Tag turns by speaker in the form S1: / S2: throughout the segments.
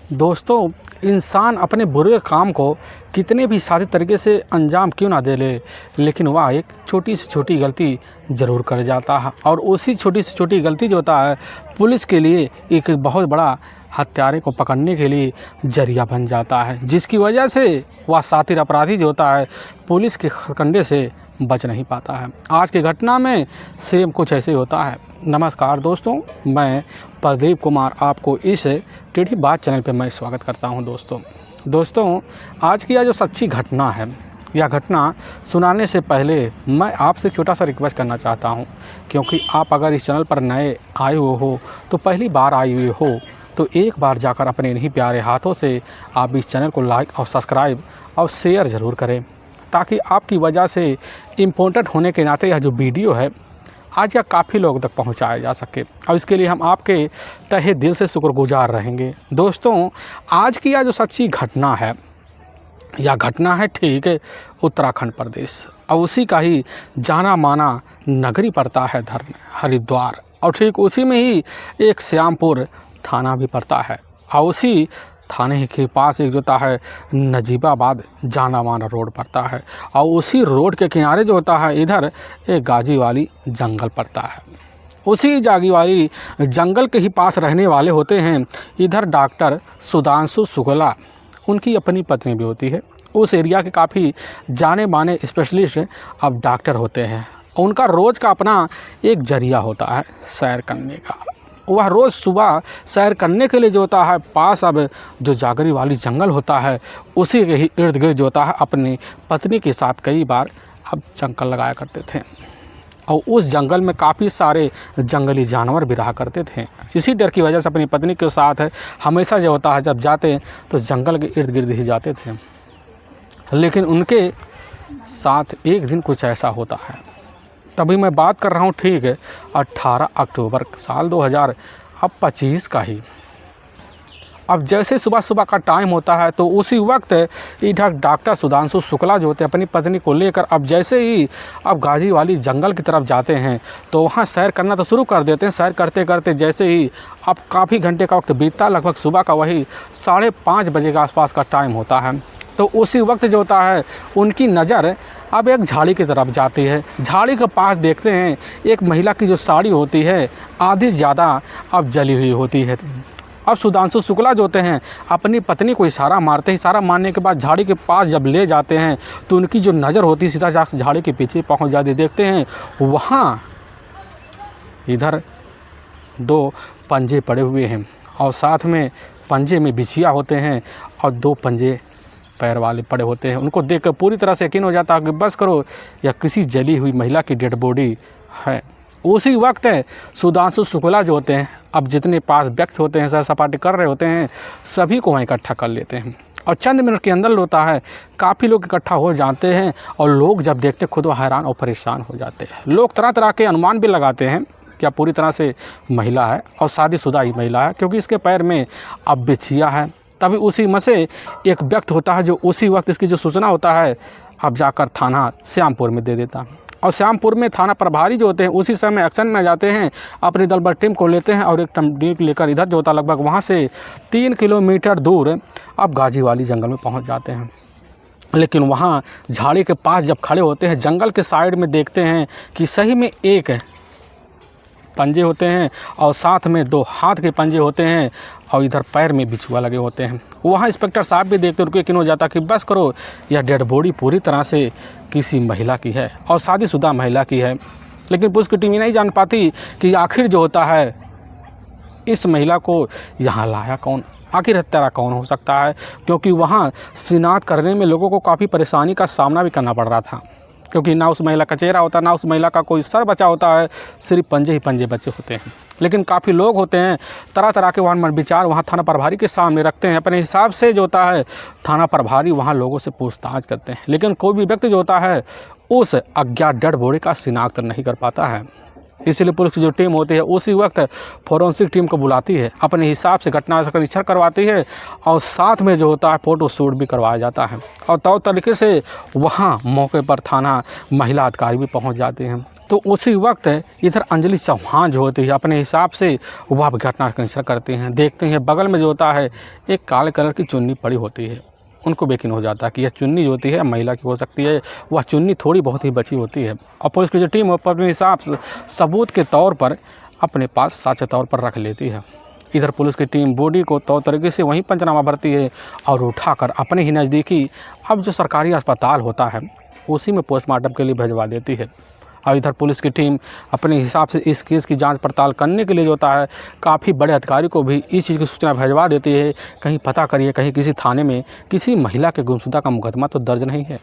S1: दोस्तों, इंसान अपने बुरे काम को कितने भी सादे तरीके से अंजाम क्यों ना दे ले, लेकिन वह एक छोटी से छोटी गलती ज़रूर कर जाता है और उसी छोटी से छोटी गलती जो होता है पुलिस के लिए एक बहुत बड़ा हत्यारे को पकड़ने के लिए जरिया बन जाता है, जिसकी वजह से वह शातिर अपराधी जो होता है पुलिस के कंडे से बच नहीं पाता है। आज की घटना में सेम कुछ ऐसे होता है। नमस्कार दोस्तों, मैं प्रदीप कुमार आपको इस टेढ़ी बात चैनल पे मैं स्वागत करता हूं। दोस्तों आज की यह जो सच्ची घटना है, यह घटना सुनाने से पहले मैं आपसे छोटा सा रिक्वेस्ट करना चाहता हूं, क्योंकि आप अगर इस चैनल पर नए आए हुए हो तो पहली बार आए हुए हो तो एक बार जाकर अपने इन्हीं प्यारे हाथों से आप इस चैनल को लाइक और सब्सक्राइब और शेयर ज़रूर करें, ताकि आपकी वजह से इम्पोर्टेंट होने के नाते यह जो वीडियो है आज यह काफ़ी लोगों तक पहुंचाया जा सके, और इसके लिए हम आपके तहे दिल से शुक्रगुजार रहेंगे। दोस्तों, आज की यह जो सच्ची घटना है, यह घटना है ठीक है उत्तराखंड प्रदेश, और उसी का ही जाना माना नगरी पड़ता है धर्म हरिद्वार, और ठीक उसी में ही एक श्यामपुर थाना भी पड़ता है, और उसी थाने के पास एक जो होता है नजीबाबाद जाना माना रोड पड़ता है, और उसी रोड के किनारे जो होता है इधर एक गाजी वाली जंगल पड़ता है। उसी जागी वाली जंगल के ही पास रहने वाले होते हैं इधर डॉक्टर सुधांशु शुक्ला, उनकी अपनी पत्नी भी होती है। उस एरिया के काफ़ी जाने माने स्पेशलिस्ट अब डॉक्टर होते हैं। उनका रोज़ का अपना एक जरिया होता है सैर करने का। वह रोज़ सुबह सैर करने के लिए जो होता है पास अब जो जागरी वाली जंगल होता है उसी के ही इर्द गिर्द जो होता है अपनी पत्नी के साथ कई बार अब जंगल लगाया करते थे, और उस जंगल में काफ़ी सारे जंगली जानवर भी रहा करते थे। इसी डर की वजह से अपनी पत्नी के साथ हमेशा जो होता है जब जाते तो जंगल के इर्द गिर्द ही जाते थे। लेकिन उनके साथ एक दिन कुछ ऐसा होता है, तभी मैं बात कर रहा हूँ ठीक है 18 अक्टूबर साल 2025 का ही। अब जैसे सुबह का टाइम होता है तो उसी वक्त इधर डॉक्टर सुधांशु शुक्ला जो होते हैं अपनी पत्नी को लेकर अब जैसे ही अब गाजी वाली जंगल की तरफ जाते हैं तो वहाँ सैर करना तो शुरू कर देते हैं। सैर करते करते जैसे ही अब काफ़ी घंटे का वक्त बीतता, लगभग सुबह का वही 5:30 बजे के आसपास का टाइम होता है, तो उसी वक्त जो होता है उनकी नज़र अब एक झाड़ी की तरफ जाती है। झाड़ी के पास देखते हैं एक महिला की जो साड़ी होती है आधी ज़्यादा अब जली हुई होती है। अब सुधांशु शुक्ला जो होते हैं अपनी पत्नी को इशारा मारते हैं। इशारा मारने के बाद झाड़ी के पास जब ले जाते हैं तो उनकी जो नज़र होती है सीधा जाकर झाड़ी के पीछे पहुंच जाती। देखते हैं वहाँ इधर 2 पंजे पड़े हुए हैं, और साथ में पंजे में बिछिया होते हैं और 2 पंजे पैर वाले पड़े होते हैं। उनको देखकर पूरी तरह से यकीन हो जाता है कि बस करो यह किसी जली हुई महिला की डेड बॉडी है। उसी वक्त सुधांशु शुक्ला जो होते हैं अब जितने पास व्यक्ति होते हैं सैर सपाटे कर रहे होते हैं सभी को वहाँ इकट्ठा कर लेते हैं, और चंद मिनट के अंदर होता है काफ़ी लोग इकट्ठा हो जाते हैं, और लोग जब देखते खुद वो हैरान और परेशान हो जाते हैं। लोग तरह तरह के अनुमान भी लगाते हैं क्या पूरी तरह से महिला है और शादीशुदा ही महिला है, क्योंकि इसके पैर में अब बिछिया है। तभी उसी में से एक व्यक्ति होता है जो उसी वक्त इसकी जो सूचना होता है अब जाकर थाना श्यामपुर में दे देता है, और श्यामपुर में थाना प्रभारी जो होते हैं उसी समय एक्शन में जाते हैं, अपनी दल बल टीम को लेते हैं और एक टीम लेकर इधर जो होता है लगभग वहाँ से 3 किलोमीटर दूर अब गाजी वाली जंगल में पहुँच जाते हैं। लेकिन वहाँ झाड़ी के पास जब खड़े होते हैं जंगल के साइड में देखते हैं कि सही में एक पंजे होते हैं और साथ में 2 हाथ के पंजे होते हैं, और इधर पैर में बिछुआ लगे होते हैं। वहाँ इंस्पेक्टर साहब भी देखते उनको यकीन हो जाता कि बस करो यह डेड बॉडी पूरी तरह से किसी महिला की है और शादीशुदा महिला की है। लेकिन पुलिस की टीम नहीं जान पाती कि आखिर जो होता है इस महिला को यहाँ लाया कौन, आखिर हत्यारा कौन हो सकता है, क्योंकि वहाँ शिनाख्त करने में लोगों को काफ़ी परेशानी का सामना भी करना पड़ रहा था, क्योंकि ना उस महिला का चेहरा होता, ना उस महिला का कोई सर बचा होता है, सिर्फ पंजे ही पंजे बचे होते हैं। लेकिन काफ़ी लोग होते हैं तरह तरह के वहाँ विचार वहाँ थाना प्रभारी के सामने रखते हैं। अपने हिसाब से जो होता है थाना प्रभारी वहाँ लोगों से पूछताछ करते हैं, लेकिन कोई भी व्यक्ति जो होता है उस अज्ञात डेड बॉडी का शिनाख्त नहीं कर पाता है। इसीलिए पुलिस की जो टीम होती है उसी वक्त फोरेंसिक टीम को बुलाती है, अपने हिसाब से घटना का निरीक्षण करवाती है और साथ में जो होता है फ़ोटो शूट भी करवाया जाता है। और तौर तरीके से वहाँ मौके पर थाना महिला अधिकारी भी पहुँच जाते हैं। तो उसी वक्त इधर अंजलि चौहान जो होती है अपने हिसाब से वह घटना का निरीक्षण करते हैं। देखते हैं बगल में जो होता है एक काले कलर की चुन्नी पड़ी होती है। उनको यकीन हो जाता है कि यह चुन्नी जो होती है महिला की हो सकती है, वह चुन्नी थोड़ी बहुत ही बची होती है। और पुलिस की जो टीम अपने हिसाब से सबूत के तौर पर अपने पास साक्ष्य तौर पर रख लेती है। इधर पुलिस की टीम बॉडी को तौर तरीके से वहीं पंचनामा भरती है और उठाकर अपने ही नज़दीकी अब जो सरकारी अस्पताल होता है उसी में पोस्टमार्टम के लिए भिजवा देती है। और इधर पुलिस की टीम अपने हिसाब से इस केस की जांच पड़ताल करने के लिए जो होता है काफ़ी बड़े अधिकारी को भी इस चीज़ की सूचना भिजवा देती है, कहीं पता करिए कहीं किसी थाने में किसी महिला के गुमशुदा का मुकदमा तो दर्ज नहीं है,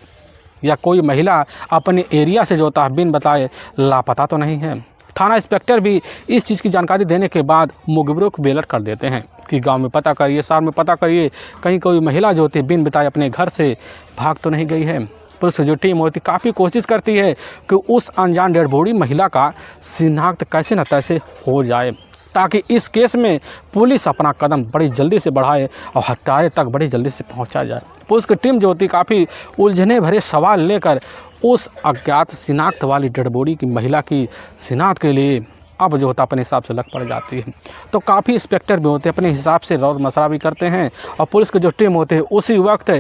S1: या कोई महिला अपने एरिया से जो होता है बिन बताए लापता तो नहीं है। थाना इंस्पेक्टर भी इस चीज़ की जानकारी देने के बाद मुखबिरों को बेलट कर देते हैं कि गांव में पता करिए, शहर में पता करिए, कहीं कोई महिला जो होती है बिन बताए अपने घर से भाग तो नहीं गई है। पुलिस की जो टीम होती काफ़ी कोशिश करती है कि उस अनजान डेड बॉडी महिला का शिनाख्त कैसे न तैसे हो जाए, ताकि इस केस में पुलिस अपना कदम बड़ी जल्दी से बढ़ाए और हत्यारे तक बड़ी जल्दी से पहुंचा जाए। पुलिस की टीम जो होती काफ़ी उलझने भरे सवाल लेकर उस अज्ञात शिनाख्त वाली डेड बॉडी की महिला की शिनाख्त के लिए अब जो होता अपने हिसाब से लग पड़ जाती है। तो काफ़ी इंस्पेक्टर भी होते हैं अपने हिसाब से रौर मशवरा भी करते हैं और पुलिस की जो टीम होती है उसी वक्त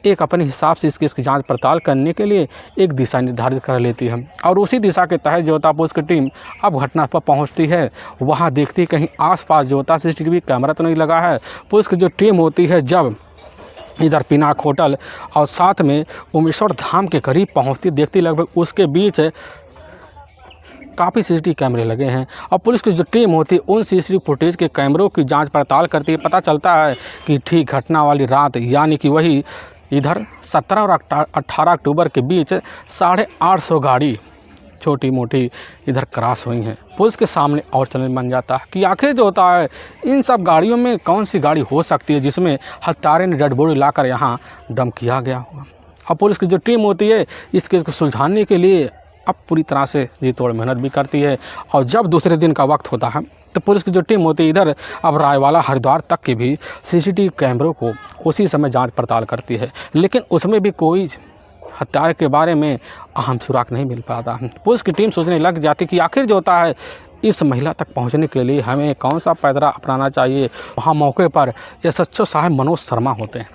S1: एक अपने हिसाब से इस केस की जांच पड़ताल करने के लिए एक दिशा निर्धारित कर लेती है। और उसी दिशा के तहत जो होता पुलिस की टीम अब घटना पर पहुंचती है। वहां देखती कहीं आसपास जो होता सीसीटीवी कैमरा तो नहीं लगा है। पुलिस की जो टीम होती है जब इधर पिनाक होटल और साथ में उमेश्वर धाम के करीब पहुंचती, देखती लगभग उसके बीच काफ़ी सीसीटीवी कैमरे लगे हैं। और पुलिस की जो टीम होती है उन सीसीटीवी फुटेज के कैमरों की जांच पड़ताल करती है। पता चलता है कि ठीक घटना वाली रात यानी कि वही इधर 17 और 18 अक्टूबर के बीच 850 गाड़ी छोटी मोटी इधर क्रॉस हुई हैं। पुलिस के सामने और चैलेंज बन जाता है कि आखिर जो होता है इन सब गाड़ियों में कौन सी गाड़ी हो सकती है जिसमें हत्यारे ने डेड बॉडी लाकर यहाँ डंप किया गया होगा। और पुलिस की जो टीम होती है इस केस को सुलझाने के लिए अब पूरी तरह से जी तोड़ मेहनत भी करती है। और जब दूसरे दिन का वक्त होता है तो पुलिस की जो टीम होती है इधर अब रायवाला हरिद्वार तक के भी सीसीटीवी कैमरों को उसी समय जांच पड़ताल करती है, लेकिन उसमें भी कोई हत्यारे के बारे में अहम सुराग नहीं मिल पाता। पुलिस की टीम सोचने लग जाती कि आखिर जो होता है इस महिला तक पहुंचने के लिए हमें कौन सा पैदरा अपनाना चाहिए। वहाँ मौके पर एसएचओ साहब मनोज शर्मा होते हैं।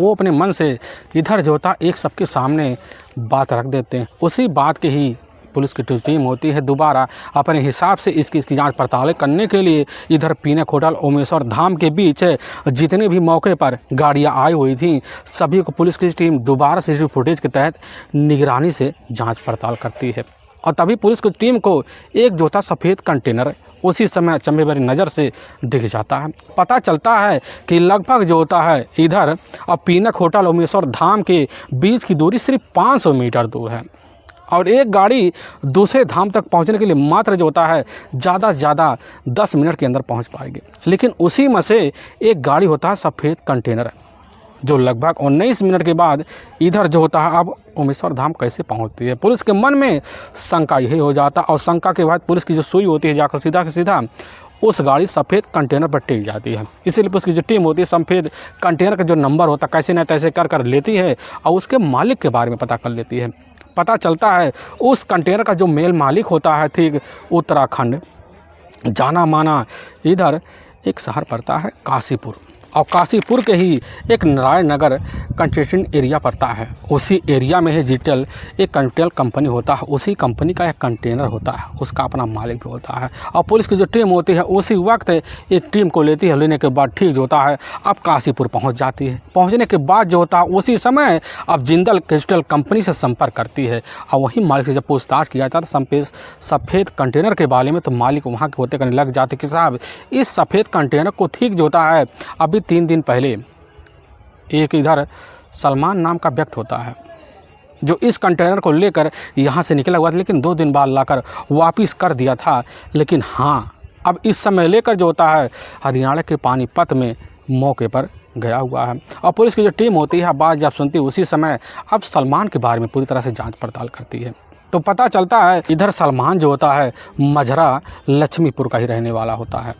S1: वो अपने मन से इधर जो होता एक सबके सामने बात रख देते हैं। उसी बात के ही पुलिस की टीम होती है दोबारा अपने हिसाब से इसकी जांच पड़ताल करने के लिए इधर पिनाक होटल ओमेश्वर धाम के बीच जितने भी मौके पर गाड़ियां आई हुई थी सभी को पुलिस की टीम दोबारा सीसीटीवी फुटेज के तहत निगरानी से जांच पड़ताल करती है। और तभी पुलिस की टीम को एक जो था सफ़ेद कंटेनर उसी समय अचंभे भरी नज़र से दिख जाता है। पता चलता है कि लगभग जो होता है इधर अब पिनाक होटल ओमेश्वर धाम के बीच की दूरी सिर्फ 500 मीटर दूर है और एक गाड़ी दूसरे धाम तक पहुंचने के लिए मात्र जो होता है ज़्यादा से ज़्यादा 10 मिनट के अंदर पहुंच पाएगी। लेकिन उसी में से एक गाड़ी होता है सफ़ेद कंटेनर जो लगभग 19 मिनट के बाद इधर जो होता है अब ओमेश्वर धाम कैसे पहुंचती है। पुलिस के मन में शंका यही हो जाता और शंका के बाद पुलिस की जो सुई होती है जाकर सीधा के सीधा उस गाड़ी सफ़ेद कंटेनर पर टिक जाती है। इसीलिए पुलिस की जो टीम होती है सफ़ेद कंटेनर का जो नंबर होता है कैसे न तैसे कर लेती है और उसके मालिक के बारे में पता कर लेती है। पता चलता है उस कंटेनर का जो मेल मालिक होता है ठीक उत्तराखंड जाना माना इधर एक शहर पड़ता है काशीपुर और काशीपुर के ही एक नारायण नगर कंस्ट्रक्शन एरिया पड़ता है। उसी एरिया में ही डिजिटल एक कंटेनर कंपनी होता है, उसी कंपनी का एक कंटेनर होता है, उसका अपना मालिक भी होता है। और पुलिस की जो टीम होती है उसी वक्त एक टीम को लेती है, लेने के बाद ठीक जो होता है अब काशीपुर पहुंच जाती है। पहुंचने के बाद जो होता है उसी समय अब जिंदल डिजिटल कंपनी से संपर्क करती है और वहीं मालिक से जब पूछताछ किया जाता है सफ़ेद कंटेनर के बारे में तो मालिक वहाँ के होते करने लग जाते कि साहब इस सफ़ेद कंटेनर को ठीक जो होता है अभी 3 दिन पहले एक इधर सलमान नाम का व्यक्ति होता है जो इस कंटेनर को लेकर यहाँ से निकला हुआ था, लेकिन 2 दिन बाद लाकर वापस कर दिया था। लेकिन हाँ अब इस समय लेकर जो होता है हरियाणा के पानीपत में मौके पर गया हुआ है। और पुलिस की जो टीम होती है बात जब सुनती है उसी समय अब सलमान के बारे में पूरी तरह से जांच पड़ताल करती है। तो पता चलता है इधर सलमान जो होता है मझरा लक्ष्मीपुर का ही रहने वाला होता है।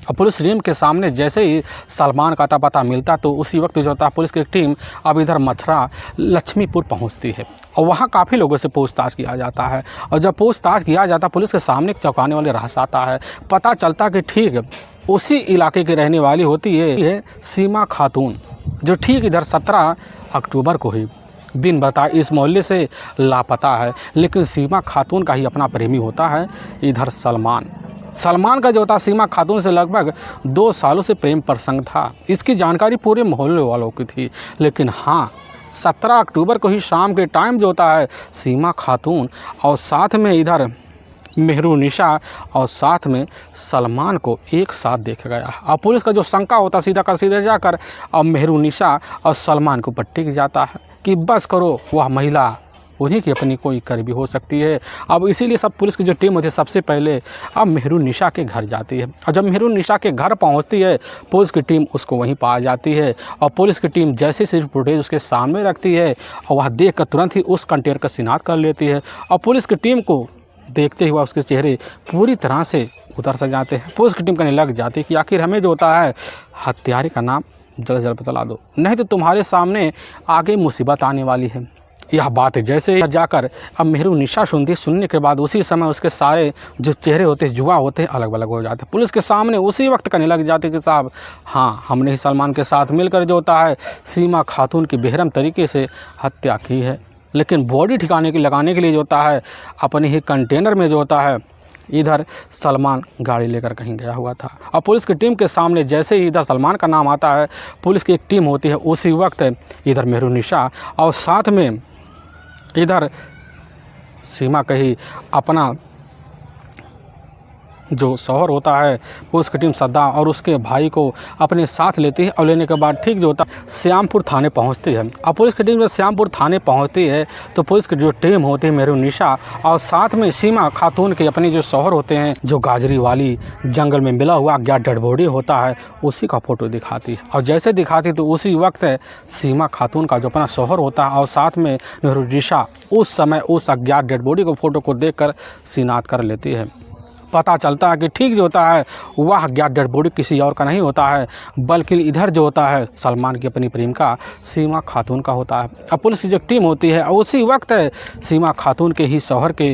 S1: अब पुलिस टीम के सामने जैसे ही सलमान का पता मिलता तो उसी वक्त जो होता है पुलिस की टीम अब इधर मथुरा लक्ष्मीपुर पहुंचती है और वहां काफ़ी लोगों से पूछताछ किया जाता है। और जब पूछताछ किया जाता पुलिस के सामने एक चौंकाने वाले रहस्य आता है। पता चलता कि ठीक उसी इलाके की रहने वाली होती है सीमा खातून, जो ठीक इधर 17 अक्टूबर को ही बिन बताए इस मोहल्ले से लापता है। लेकिन सीमा खातून का ही अपना प्रेमी होता है इधर सलमान का जो होता सीमा खातून से लगभग 2 सालों से प्रेम प्रसंग था। इसकी जानकारी पूरे मोहल्ले वालों की थी। लेकिन हाँ, 17 अक्टूबर को ही शाम के टाइम जो होता है सीमा खातून और साथ में इधर मेहरुनिशा और साथ में सलमान को एक साथ देखा गया। अब पुलिस का जो शंका होता सीधा का सीधे जाकर अब मेहरुनिशा और सलमान को टिक जाता है कि बस करो, वह महिला उन्हीं की अपनी कोई करीबी हो सकती है। अब इसीलिए सब पुलिस की जो टीम होती है सबसे पहले अब मेहरुनिशा के घर जाती है। और जब मेहरुनिशा के घर पहुंचती है पुलिस की टीम उसको वहीं पा जाती है। और पुलिस की टीम जैसे सिर्फ फुटेज उसके सामने रखती है और वह देख कर तुरंत ही उस कंटेनर का शिनाख्त कर लेती है। और पुलिस की टीम को देखते हुए उसके चेहरे पूरी तरह से उतर सा जाते हैं। पुलिस की टीम कहने लग जाती है कि आखिर हमें जो होता है हत्यारे का नाम जल्द जल्द बतला दो, नहीं तो तुम्हारे सामने आगे मुसीबत आने वाली है। यह बात जैसे जाकर अब मेहरुनिशा सुनने के बाद उसी समय उसके सारे जो चेहरे होते हैं जुआ होते हैं अलग अलग हो जाते हैं। पुलिस के सामने उसी वक्त कहने लग जाते कि साहब हाँ, हमने ही सलमान के साथ मिलकर जो होता है सीमा खातून की बेरहम तरीके से हत्या की है। लेकिन बॉडी ठिकाने के लगाने के लिए जो होता है अपने ही कंटेनर में जो होता है इधर सलमान गाड़ी लेकर कहीं गया हुआ था। और पुलिस की टीम के सामने जैसे ही इधर सलमान का नाम आता है पुलिस की एक टीम होती है उसी वक्त इधर मेहरुनिशा और साथ में इधर सीमा का ही अपना जो शौहर होता है पुलिस की टीम सद्दाम और उसके भाई को अपने साथ लेती है। और लेने के बाद ठीक जो होता है श्यामपुर थाने पहुंचती है। अब पुलिस की टीम जब श्यामपुर थाने पहुंचती है तो पुलिस की जो टीम होती है मेहरुनिशा और साथ में सीमा खातून के अपने जो शौहर होते हैं जो गाजरी वाली जंगल में मिला हुआ अज्ञात डेड बॉडी होता है उसी का फ़ोटो दिखाती है। और जैसे दिखाती तो उसी वक्त सीमा खातून का जो अपना शौहर होता है और साथ में मेहरुनिशा उस समय उस अज्ञात डेड बॉडी को फ़ोटो को देख कर शिनाख्त कर लेती है। पता चलता है कि ठीक जो होता है वह अज्ञात डेड बॉडी किसी और का नहीं होता है बल्कि इधर जो होता है सलमान की अपनी प्रेमिका सीमा खातून का होता है। अब पुलिस की जो टीम होती है उसी वक्त सीमा खातून के ही शौहर के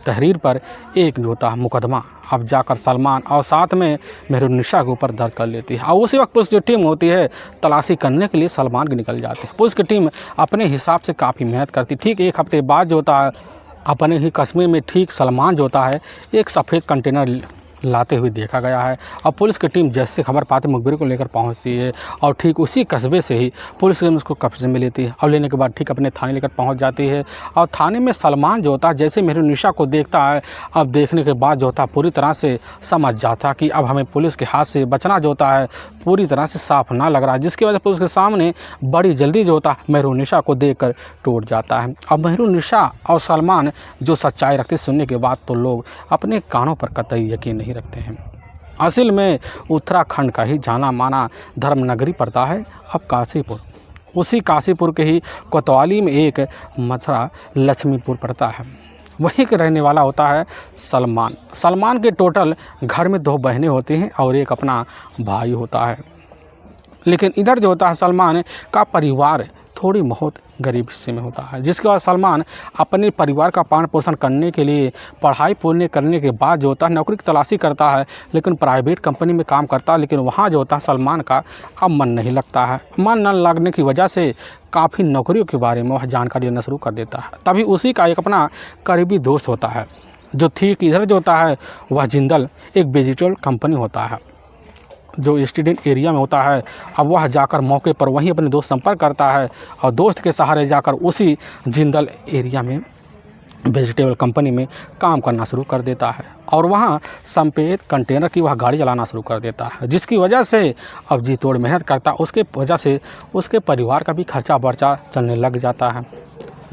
S1: तहरीर पर एक जो होता है मुकदमा अब जाकर सलमान और साथ में मेहरुनिशा के ऊपर दर्ज कर लेती है। और उसी वक्त पुलिस जो टीम होती है तलाशी करने के लिए सलमान की निकल जाती है। पुलिस की टीम अपने हिसाब से काफ़ी मेहनत करती। ठीक 1 हफ्ते बाद जो होता है अपने ही कस्बे में ठीक सलमान जो होता है एक सफ़ेद कंटेनर लाते हुए देखा गया है। अब पुलिस की टीम जैसे खबर पाते मुखबिर को लेकर पहुंचती है और ठीक उसी कस्बे से ही पुलिस की टीम उसको कब्जे में लेती है। और लेने के बाद ठीक अपने थाने लेकर पहुंच जाती है। और थाने में सलमान जो होता है जैसे मेहरुनिशा को देखता है अब देखने के बाद जो होता है पूरी तरह से समझ जाता कि अब हमें पुलिस के हाथ से बचना जो होता है पूरी तरह से साफ ना लग रहा है, जिसकी वजह से पुलिस के सामने बड़ी जल्दी जो होता है मेहरुनिशा को देख कर टूट जाता है। अब मेहरुनिशा और सलमान जो सच्चाई रखते सुनने के बाद तो लोग अपने कानों पर कतई यकीन नहीं रखते हैं। असल में उत्तराखंड का ही जाना माना धर्मनगरी पड़ता है अब काशीपुर। उसी काशीपुर के ही कोतवाली में एक मथुरा लक्ष्मीपुर पड़ता है। वहीं के रहने वाला होता है सलमान के टोटल घर में 2 बहनें होती हैं और एक अपना भाई होता है। लेकिन इधर जो होता है सलमान का परिवार थोड़ी बहुत गरीब हिस्से में होता है, जिसके बाद सलमान अपने परिवार का पालन पोषण करने के लिए पढ़ाई पूर्ण करने के बाद जो होता है नौकरी की तलाशी करता है। लेकिन प्राइवेट कंपनी में काम करता है लेकिन वहाँ जो होता है सलमान का अब मन नहीं लगता है। मन न लगने की वजह से काफ़ी नौकरियों के बारे में वह जानकारी लेना शुरू कर देता है। तभी उसी का एक अपना करीबी दोस्त होता है जो ठीक इधर जो होता है वह जिंदल एक वेजिटेबल कंपनी होता है जो स्टूडेंट एरिया में होता है। अब वह जाकर मौके पर वहीं अपने दोस्त संपर्क करता है और दोस्त के सहारे जाकर उसी जिंदल एरिया में वेजिटेबल कंपनी में काम करना शुरू कर देता है और वहाँ सफ़ेद कंटेनर की वह गाड़ी चलाना शुरू कर देता है, जिसकी वजह से अब जी तोड़ मेहनत करता उसके वजह से उसके परिवार का भी खर्चा बर्चा चलने लग जाता है।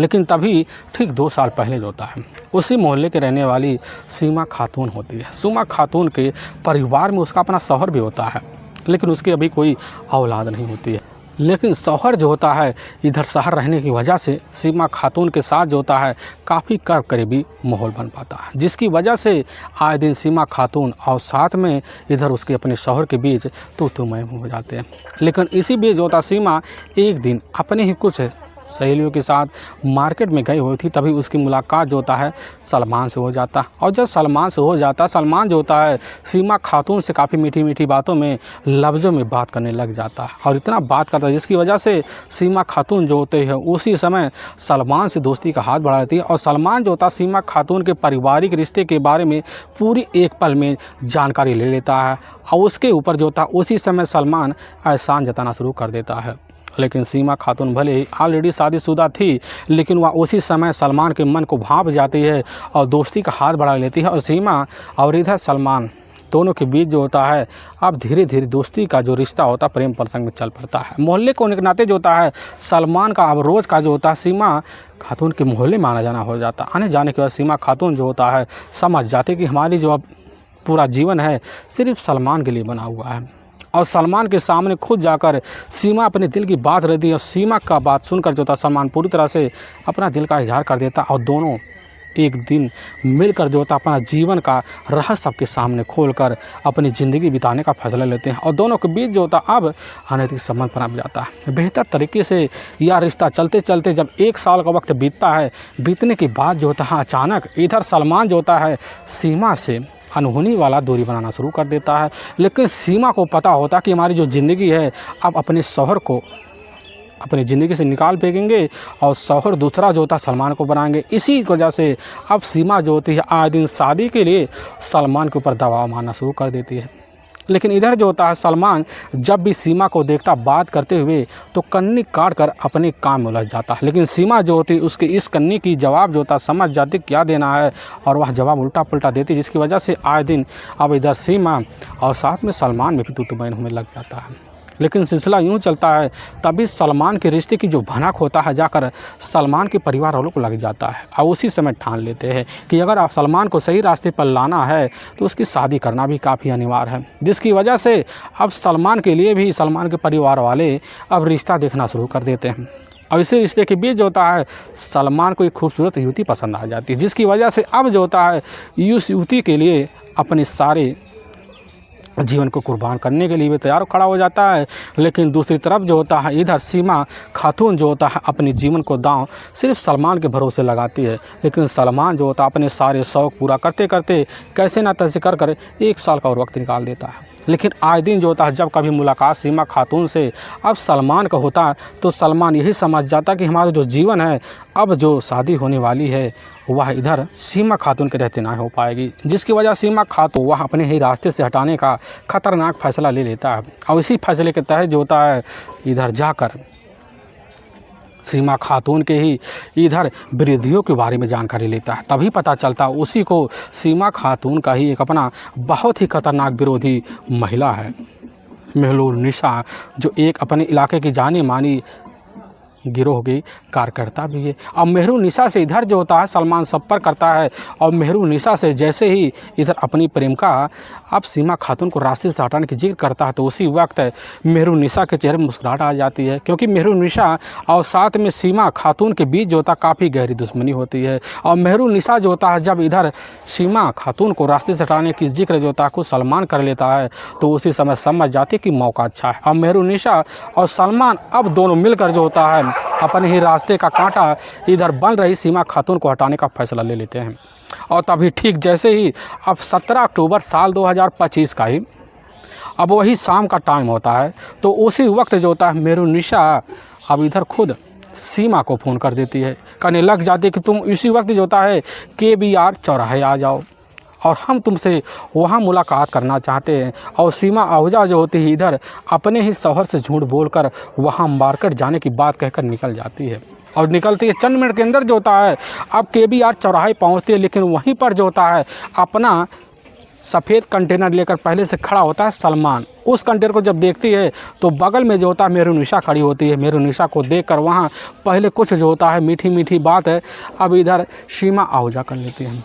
S1: लेकिन तभी ठीक 2 साल पहले जो होता है उसी मोहल्ले के रहने वाली सीमा खातून होती है। सीमा खातून के परिवार में उसका अपना शौहर भी होता है लेकिन उसकी अभी कोई औलाद नहीं होती है। लेकिन शौहर जो होता है इधर शहर रहने की वजह से सीमा खातून के साथ जो होता है काफ़ी करीबी माहौल बन पाता है, जिसकी वजह से आए दिन सीमा खातून और साथ में इधर उसके अपने शौहर के बीच तू मैं हो जाते हैं। लेकिन इसी बीच जो होता सीमा एक दिन अपने ही कुछ सहेलियों के साथ मार्केट में गई हुई थी, तभी उसकी मुलाकात जो होता है सलमान से हो जाता। और जब सलमान से हो जाता, सलमान जो होता है सीमा खातून से काफ़ी मीठी मीठी बातों में लफ्ज़ों में बात करने लग जाता और इतना बात करता है जिसकी वजह से सीमा खातून जो होते हैं उसी समय सलमान से दोस्ती का हाथ बढ़ा देती है। और सलमान जो होता है सीमा खातून के पारिवारिक रिश्ते के बारे में पूरी एक पल में जानकारी ले लेता है और उसके ऊपर जो होता उसी समय सलमान एहसान जताना शुरू कर देता है। लेकिन सीमा खातून भले ही ऑलरेडी शादीशुदा थी, लेकिन वह उसी समय सलमान के मन को भांप जाती है और दोस्ती का हाथ बढ़ा लेती है। और सीमा और इधर सलमान दोनों के बीच जो होता है अब धीरे धीरे दोस्ती का जो रिश्ता होता है प्रेम प्रसंग में चल पड़ता है। मोहल्ले को के नाते जो होता है सलमान का अब रोज़ का जो होता है सीमा खातून के मोहल्ले में आना जाना हो जाता। आने जाने के बाद सीमा खातून जो होता है समझ जाती कि हमारी जो अब पूरा जीवन है सिर्फ सलमान के लिए बना हुआ है। और सलमान के सामने खुद जाकर सीमा अपने दिल की बात रहती है और सीमा का बात सुनकर जो था सलमान पूरी तरह से अपना दिल का इजहार कर देता और दोनों एक दिन मिलकर जो होता अपना जीवन का रहस्य सबके सामने खोलकर अपनी ज़िंदगी बिताने का फैसला लेते हैं। और दोनों के बीच जो होता अब अनैतिक संबंध बना जाता है। बेहतर तरीके से यह रिश्ता चलते चलते जब 1 साल का वक्त बीतता है, बीतने के बाद जो होता है अचानक इधर सलमान जो होता है सीमा से अनहोनी वाला दूरी बनाना शुरू कर देता है। लेकिन सीमा को पता होता कि हमारी जो ज़िंदगी है अब अपने शौहर को अपनी ज़िंदगी से निकाल फेंकेंगे और शौहर दूसरा जो होता है सलमान को बनाएंगे। इसी वजह से अब सीमा जो होती है आए दिन शादी के लिए सलमान के ऊपर दबाव मारना शुरू कर देती है। लेकिन इधर जो होता है सलमान जब भी सीमा को देखता बात करते हुए तो कन्नी काट कर अपने काम में उलझ जाता है। लेकिन सीमा जो होती है उसके इस कन्नी की जवाब जो होता है समझ जाती क्या देना है और वह जवाब उल्टा पुल्टा देती, जिसकी वजह से आए दिन अब इधर सीमा और साथ में सलमान में भी तू-तू-मैं होने लग जाता है। लेकिन सिलसिला यूँ चलता है तभी सलमान के रिश्ते की जो भनक होता है जाकर सलमान के परिवार वालों को लग जाता है और उसी समय ठान लेते हैं कि अगर आप सलमान को सही रास्ते पर लाना है तो उसकी शादी करना भी काफ़ी अनिवार्य है। जिसकी वजह से अब सलमान के लिए भी सलमान के परिवार वाले अब रिश्ता देखना शुरू कर देते हैं। और इसी रिश्ते के बीच जो होता है सलमान को एक खूबसूरत युवती पसंद आ जाती है, जिसकी वजह से अब जो होता है उस युवती के लिए अपने सारे जीवन को कुर्बान करने के लिए भी तैयार खड़ा हो जाता है। लेकिन दूसरी तरफ जो होता है इधर सीमा खातून जो होता है अपने जीवन को दांव सिर्फ सलमान के भरोसे लगाती है। लेकिन सलमान जो होता है अपने सारे शौक़ पूरा करते करते कैसे ना तैसे कर 1 साल का और वक्त निकाल देता है। लेकिन आए दिन जो होता है जब कभी मुलाकात सीमा खातून से अब सलमान का होता है तो सलमान यही समझ जाता कि हमारा जो जीवन है अब जो शादी होने वाली है वह इधर सीमा खातून के रहते ना हो पाएगी। जिसकी वजह सीमा खातून वह अपने ही रास्ते से हटाने का खतरनाक फैसला ले लेता है। और इसी फैसले के तहत जो होता है इधर जाकर सीमा खातून के ही इधर विरोधियों के बारे में जानकारी लेता है। तभी पता चलता उसी को सीमा खातून का ही एक अपना बहुत ही खतरनाक विरोधी महिला है मेहलूर निशा, जो एक अपने इलाके की जानी मानी गिरोह की कार्यकर्ता भी है। और मेहरून निशा से इधर जो होता है सलमान संपर्क करता है और मेहरून निशा से जैसे ही इधर अपनी प्रेमिका अब सीमा खातून को रास्ते से हटाने की जिक्र करता है तो उसी वक्त मेहरून निशा के चेहरे में मुस्कुराहट आ जाती है, क्योंकि मेहरून निशा और साथ में सीमा खातून के बीच जो होता है काफ़ी गहरी दुश्मनी होती है। और मेहरून निशा जो होता है जब इधर सीमा खातून को रास्ते से हटाने की जिक्र जो होता है को सलमान कर लेता है तो उसी समय समझ जाती है कि मौका अच्छा है। और मेहरून निशा और सलमान अब दोनों मिलकर जो होता है अपने ही रास्ते का कांटा इधर बन रही सीमा खातून को हटाने का फैसला ले लेते हैं। और तभी ठीक जैसे ही अब 17 अक्टूबर साल 2025 का ही अब वही शाम का टाइम होता है तो उसी वक्त जो होता है मेहरून निशा अब इधर खुद सीमा को फ़ोन कर देती है, कहने लग जाती है कि तुम इसी वक्त जो होता है KBR चौराहे आ जाओ और हम तुमसे वहाँ मुलाकात करना चाहते हैं। और सीमा आहूजा जो होती है इधर अपने ही शौहर से झूठ बोलकर वहाँ मार्केट जाने की बात कहकर निकल जाती है और निकलती है चंद मिनट के अंदर जो होता है अब KBR चौराहे पहुँचती है। लेकिन वहीं पर जो होता है अपना सफ़ेद कंटेनर लेकर पहले से खड़ा होता है सलमान। उस कंटेनर को जब देखती है तो बगल में जो होता है मेहरून निशा खड़ी होती है। मेहरून निशा को देखकर वहाँ पहले कुछ जो होता है मीठी मीठी बात है अब इधर सीमा आहूजा कर लेती है।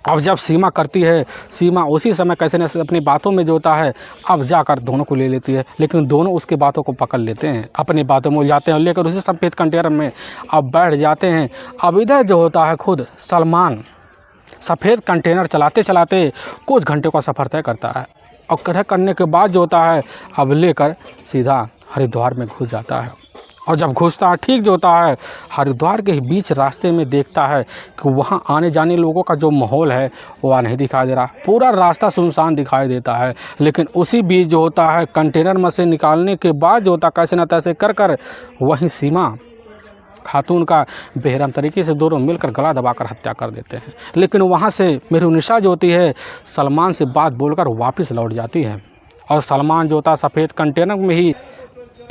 S1: अब जब सीमा करती है, सीमा उसी समय कैसे न अपनी बातों में जो होता है अब जाकर दोनों को ले लेती है, लेकिन दोनों उसकी बातों को पकड़ लेते हैं, अपनी बातों में जाते हैं, लेकर उसी सफ़ेद कंटेनर में अब बैठ जाते हैं। अब इधर जो होता है खुद सलमान सफ़ेद कंटेनर चलाते चलाते कुछ घंटे का सफ़र तय करता है, और तय करने के बाद जो होता है अब लेकर सीधा हरिद्वार में घुस जाता है। और जब घुसता है ठीक जो होता है हरिद्वार के बीच रास्ते में देखता है कि वहाँ आने जाने लोगों का जो माहौल है वह नहीं दिखाई दे रहा, पूरा रास्ता सुनसान दिखाई देता है। लेकिन उसी बीच जो होता है कंटेनर में से निकालने के बाद जो होता कैसे न तैसे कर वहीं सीमा खातून का बेहरम तरीके से दोनों मिलकर गला दबाकर हत्या कर देते हैं। लेकिन वहाँ से मेहरुनिशा जो होती है सलमान से बात बोलकर वापस लौट जाती है, और सलमान जो होता सफ़ेद कंटेनर में ही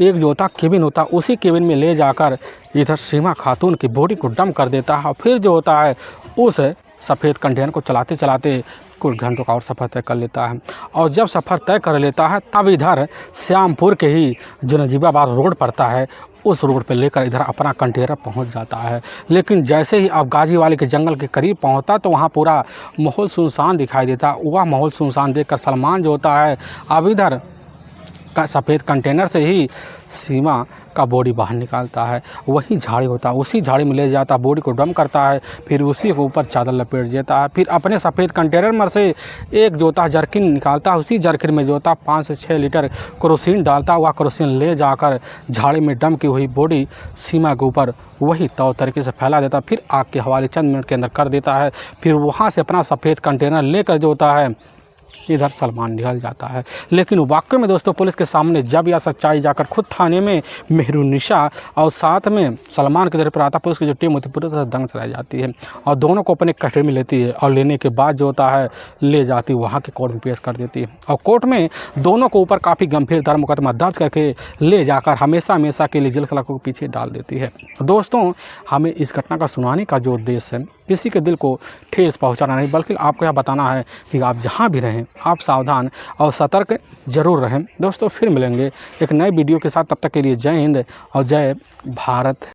S1: एक जो होता केबिन होता उसी केबिन में ले जाकर इधर सीमा खातून की बॉडी को डंप कर देता है। और फिर जो होता है उस सफ़ेद कंटेनर को चलाते चलाते कुछ घंटों का और सफ़र तय कर लेता है। और जब सफ़र तय कर लेता है तब इधर श्यामपुर के ही जो नजीबाबाद रोड पड़ता है उस रोड पे लेकर इधर अपना कंटेनर पहुंच जाता है। लेकिन जैसे ही अब गाजीवाली के जंगल के करीब पहुंचता तो वहाँ पूरा माहौल सुनसान दिखाई देता। वह माहौल सुनसान देखकर सलमान जो होता है अब इधर सफ़ेद कंटेनर से ही सीमा का बॉडी बाहर निकालता है, वही झाड़ी होता है उसी झाड़ी में ले जाता, बॉडी को डंप करता है, फिर उसी के ऊपर चादर लपेट देता है। फिर अपने सफ़ेद कंटेनर में से एक जो होता है जर्किन निकालता है, उसी जर्किन में जो होता 5 से 6 लीटर केरोसिन डालता, हुआ केरोसिन ले जाकर झाड़ी में डंप की हुई बॉडी सीमा के ऊपर वही तौर तरीके से फैला देता, फिर आग के हवाले चंद मिनट के अंदर कर देता है। फिर वहाँ से अपना सफ़ेद कंटेनर लेकर जो होता है इधर सलमान निकल जाता है। लेकिन वाकई में दोस्तों पुलिस के सामने जब यह सच्चाई जाकर खुद थाने में मेहरुनिशा और साथ में सलमान के दर पर आता, पुलिस की जो टीम होती है पूरी तरह से दंग चलाई जाती है और दोनों को अपने कस्टडी में लेती है, और लेने के बाद जो होता है ले जाती वहाँ के कोर्ट में पेश कर देती है। और कोर्ट में दोनों को ऊपर काफ़ी गंभीर धर्म मुकदमा दर्ज करके ले जाकर हमेशा हमेशा के लिए जेल सलाखों के पीछे डाल देती है। दोस्तों हमें इस घटना का सुनाने का जो उद्देश्य है किसी के दिल को ठेस पहुंचाना नहीं, बल्कि आपको यह बताना है कि आप जहां भी रहें आप सावधान और सतर्क जरूर रहें। दोस्तों फिर मिलेंगे एक नए वीडियो के साथ, तब तक के लिए जय हिंद और जय भारत।